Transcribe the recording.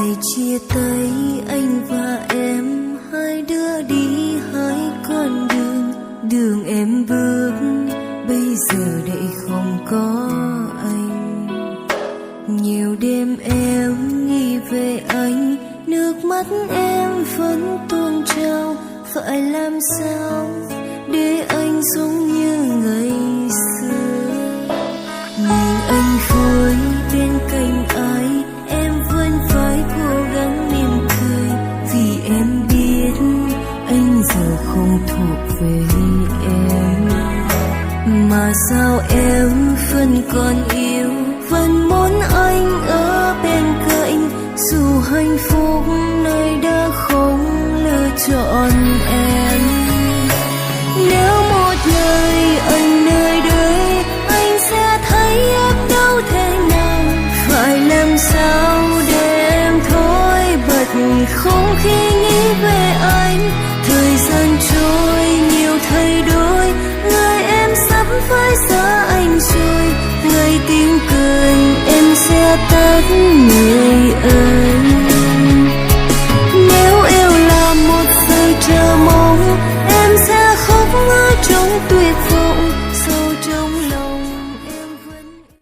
ngày chia tay anh và em, hai đứa đi hai con đường. Đường em bước bây giờ đây không có anh. Nhiều đêm em nghĩ về anh, nước mắt em vẫn tuôn trào. Phải làm sao để anh giống như ngày xưa? Nhìn anh vui bên cạnh ai, em vẫn phải cố gắng mỉm cười. Vì em biết anh giờ không thuộc về em. Mà sao em vẫn còn yêu, vẫn muốn anh ở bên cạnh. Dù hạnh phúc này đã không lựa chọn em. Nếu một ngày anh nơi đây, anh sẽ thấy em đâu thế nào. Phải làm sao để em thôi bật không khí